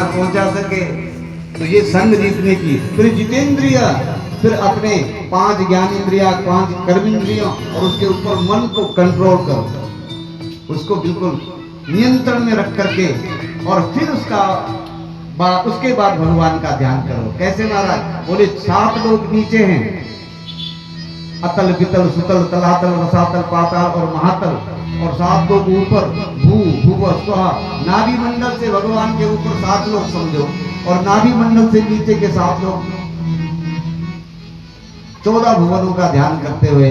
पहुंचा सके। तो ये संग जीतने की, फिर जितेंद्रिय, फिर अपने 5 ज्ञानेंद्रिया, 5 कर्मेंद्रियों और उसके ऊपर मन को कंट्रोल करो, उसको बिल्कुल नियंत्रण में रख करके, और फिर उसके बाद भगवान का ध्यान करो। कैसे महाराज? बोले 7 लोग नीचे हैं, अतल वितल सुतल तलातल रसातल पाताल और महातल, और 7 लोग ऊपर, भू भुव स्वहा, नाभि मंडल से भगवान के ऊपर 7 लोग समझो, और नाभि मंडल से नीचे के 7 लोग 14 भुवनों का ध्यान करते हुए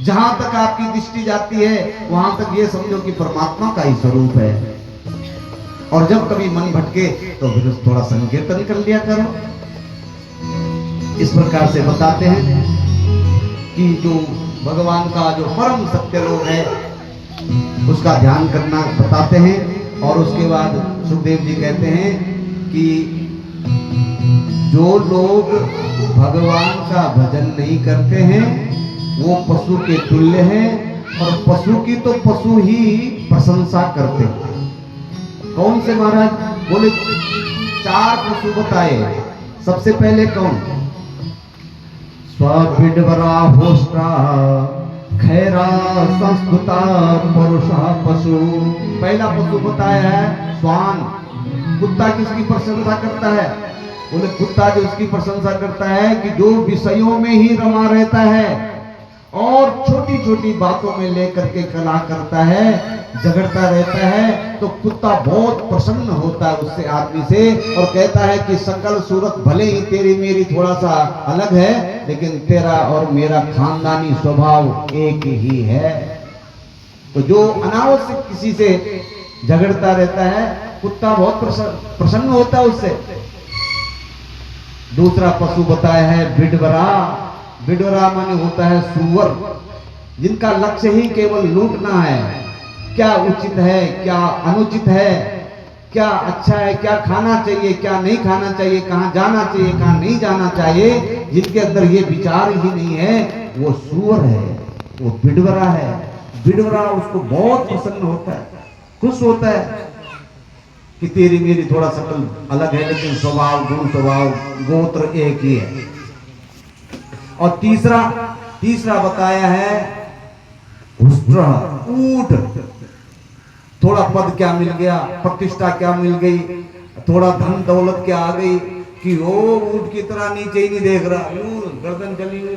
जहां तक आपकी दृष्टि जाती है वहां तक ये समझो कि परमात्मा का ही स्वरूप है। और जब कभी मन भटके तो फिर थोड़ा संकीर्तन कर लिया करो। इस प्रकार से बताते हैं कि जो भगवान का जो परम सत्य लोक है उसका ध्यान करना बताते हैं। और उसके बाद सुखदेव जी कहते हैं कि जो लोग भगवान का भजन नहीं करते हैं वो पशु के तुल्य हैं, और पशु की तो पशु ही प्रशंसा करते हैं। कौन से महाराज? बोले 4 पशु बताए। सबसे पहले कौन? स्विडवरा होष्टा खैरा संस्कृता परुषा पशु। पहला पशु बताया है स्वान। कुत्ता किसकी प्रशंसा करता है? बोले कुत्ता जो उसकी प्रशंसा करता है कि जो विषयों में ही रमा रहता है और छोटी छोटी बातों में लेकर के कला करता है, झगड़ता रहता है, तो कुत्ता बहुत प्रसन्न होता है उससे, आदमी से, और कहता है कि सकल सूरत भले ही तेरी मेरी थोड़ा सा अलग है, लेकिन तेरा और मेरा खानदानी स्वभाव एक ही है। तो जो अनावश्यक किसी से झगड़ता रहता है, कुत्ता बहुत प्रसन्न होता है उससे। दूसरा पशु बताया है बिडवरा। बिडवरा माने होता है सुअर, जिनका लक्ष्य ही केवल लूटना है। क्या उचित है, क्या अनुचित है, क्या अच्छा है, क्या खाना चाहिए, क्या नहीं खाना चाहिए, कहां जाना चाहिए, कहां नहीं जाना चाहिए, जिनके अंदर ये विचार ही नहीं है, वो सुअर है, वो बिडवरा है। बिडवरा उसको बहुत प्रसन्न होता है, खुश होता है कि तेरी मेरी थोड़ा सकल अलग है, लेकिन स्वभाव, गुण, स्वभाव, गोत्र एक ही है। और तीसरा बताया है ऊंट। थोड़ा पद क्या मिल गया, प्रतिष्ठा क्या मिल गई, थोड़ा धन दौलत क्या आ गई कि वो ऊंट की तरह नीचे ही नहीं देख रहा, गर्दन चली हुई।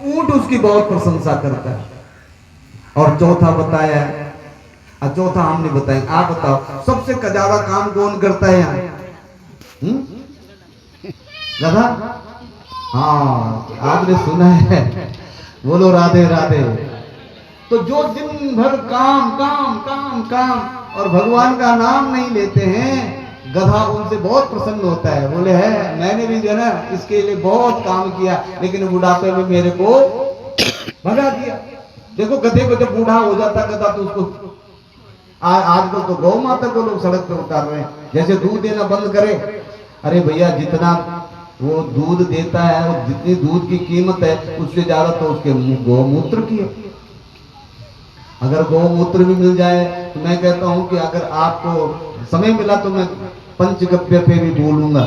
ऊंट उसकी बहुत प्रशंसा करता है। और चौथा बताया है, चौथा हमने बताया, आप बताओ सबसे ज्यादा काम कौन करता है यहाँ? गधा? हाँ, आपने सुना है, बोलो राधे राधे। तो जो दिन भर काम काम काम काम और भगवान का नाम नहीं लेते हैं, गधा उनसे बहुत प्रसन्न होता है। बोले है मैंने भी जो है ना इसके लिए बहुत काम किया, लेकिन बुढ़ापे में मेरे को भगा दिया। देखो गधे को जब बूढ़ा हो जाता गधा तो उसको आजकल तो गौ माता को लोग सड़क पे उतार रहे हैं, जैसे दूध देना बंद करे। अरे भैया जितना वो दूध देता है और जितनी दूध की कीमत है उससे ज्यादा तो उसके गौमूत्र की है। अगर गौमूत्र भी मिल जाए तो मैं कहता हूं कि अगर आपको समय मिला तो मैं पंचगव्य पे भी बोलूंगा,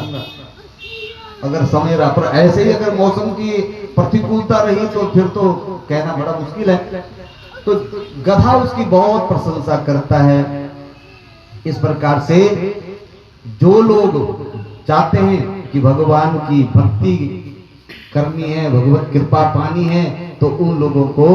अगर समय रहा। पर ऐसे ही अगर मौसम की प्रतिकूलता रही तो फिर तो कहना बड़ा मुश्किल है। तो गधा उसकी बहुत प्रशंसा करता है। इस प्रकार से जो लोग चाहते हैं कि भगवान की भक्ति करनी है, भगवत कृपा पानी है, तो उन लोगों को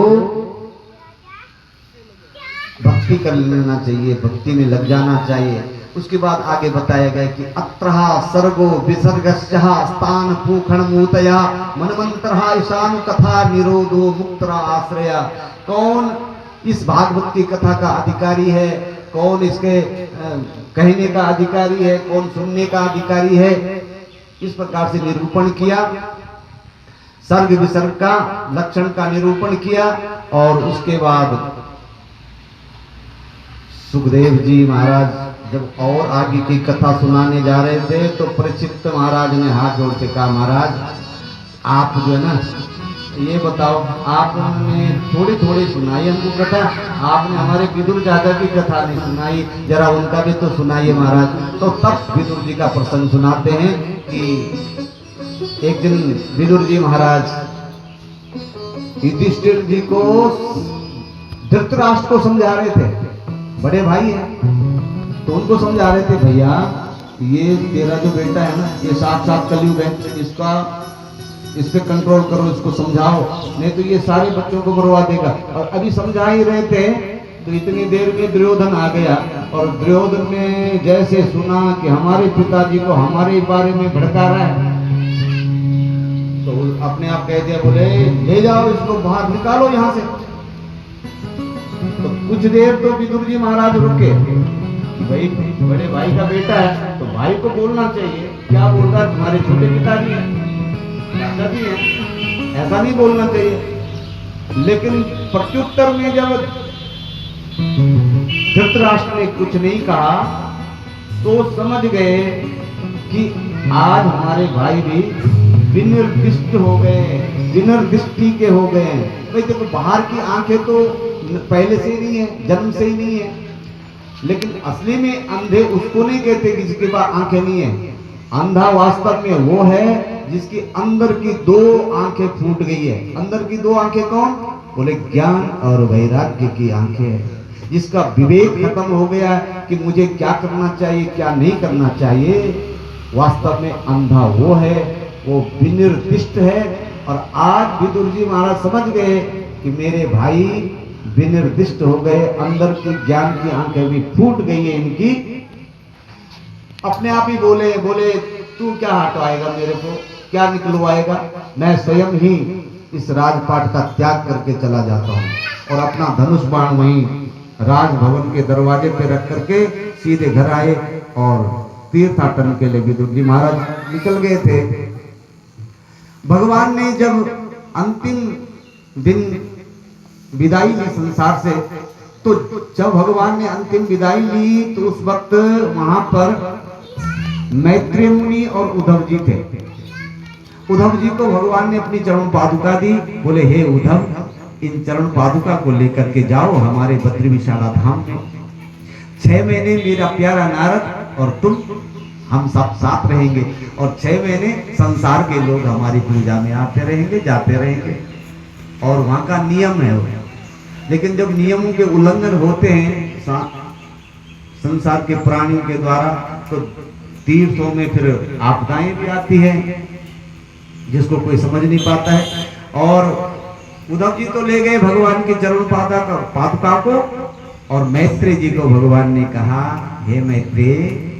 भक्ति कर लेना चाहिए, भक्ति में लग जाना चाहिए। उसके बाद आगे बताया गया कि अत्रहा सर्गो विसर्गस्यः स्थान पूखण मूतया मनमंत्रहा ईशानु कथा निरोधो मुक्तरा आश्रया। कौन इस भागवत की कथा का अधिकारी है, कौन इसके कहने का अधिकारी है, कौन सुनने का अधिकारी है, इस प्रकार से निरूपण किया। सर्ग विसर्ग का लक्षण का निरूपण किया। और उसके बाद सुखदेव जी महाराज जब और आगे की कथा सुनाने जा रहे थे तो परीक्षित महाराज ने हाथ जोड़ के कहा, महाराज आप जो है ना ये बताओ, आपने थोड़ी थोड़ी सुनाई हमको कथा, आपने हमारे विदुर चाचा की कथा नहीं सुनाई, जरा उनका भी तो सुनाइए महाराज। तो तब विदुर जी का प्रसंग सुनाते हैं कि एक दिन विदुर जी महाराज युधिष्ठिर जी को धृतराष्ट्र को समझा रहे थे, बड़े भाई हैं, तो उनको समझा रहे थे, भैया ये तेरा जो बेटा है ना, ये साक्षात कलयुग है, इस पे कंट्रोल करो, इसको समझाओ, नहीं तो ये सारे बच्चों को बर्बाद देगा। और अभी समझा ही रहे थे तो इतनी देर में दुर्योधन आ गया, और दुर्योधन ने जैसे सुना कि हमारे पिताजी को हमारे बारे में भड़का रहा है, तो अपने आप कह दिया, बोले ले जाओ इसको बाहर निकालो यहाँ से। तो कुछ देर तो विदुर जी महाराज रुके, भाई बड़े भाई का बेटा है तो भाई को बोलना चाहिए, क्या बोल रहा है, तुम्हारे छोटे पिताजी हैं, भी है, ऐसा नहीं बोलना चाहिए। लेकिन प्रत्युत्तर में जब धृतराष्ट्र ने कुछ नहीं कहा तो समझ गए कि आज हमारे भाई भी विनिर्दिष्ट हो गए, विनिर्दिष्टि के हो गए। भाई देखो, बाहर की आंखें तो पहले से ही नहीं है, जन्म से ही नहीं है, लेकिन असली में अंधे उसको नहीं कहते जिसके पास आंखें नहीं है। अंधा वास्तव में वो है जिसकी अंदर की दो आंखें फूट गई है। अंदर की दो आंखें कौन? बोले ज्ञान और वैराग्य की आंखें, जिसका विवेक खत्म हो गया कि मुझे क्या करना चाहिए क्या नहीं करना चाहिए। वास्तव में अंधा वो है, वो विनिर्दिष्ट है। और आज विदुर जी महाराज समझ गए कि मेरे भाई विनिर्दिष्ट हो गए, अंदर की ज्ञान की आंखें भी फूट गई है इनकी। अपने आप ही बोले तू क्या हटवाएगा मेरे को, क्या निकलवाएगा, मैं स्वयं ही इस राजपाट का त्याग करके चला जाता हूँ। और अपना धनुष बाण वहीं राजभवन के दरवाजे पे रख करके सीधे घर आए और तीर्थाटन के लिए विदुर जी महाराज निकल गए थे। भगवान ने जब अंतिम दिन विदाई ली संसार से, तो जब भगवान ने अंतिम विदाई ली तो उस वक्त वहां पर मैत्रेय मुनि और उद्धव जी थे। उद्धव जी को भगवान ने अपनी चरण पादुका दी, बोले हे उद्धव, इन चरण पादुका को लेकर के जाओ हमारे बद्री विशाला धाम में। 6 महीने मेरा प्यारा नारद और तुम हम सब साथ रहेंगे, और 6 महीने संसार के लोग हमारी पूजा में आते रहेंगे जाते रहेंगे। और वहां का नियम है वो। लेकिन जब नियमों के उल्लंघन होते हैं संसार के प्राणियों के द्वारा, तो तीर्थों में फिर आपदाएं भी आती हैं जिसको कोई समझ नहीं पाता है। और उद्धव जी तो ले गए भगवान के चरण पादुका को, और मैत्रेय जी को भगवान ने कहा, हे मैत्रेय,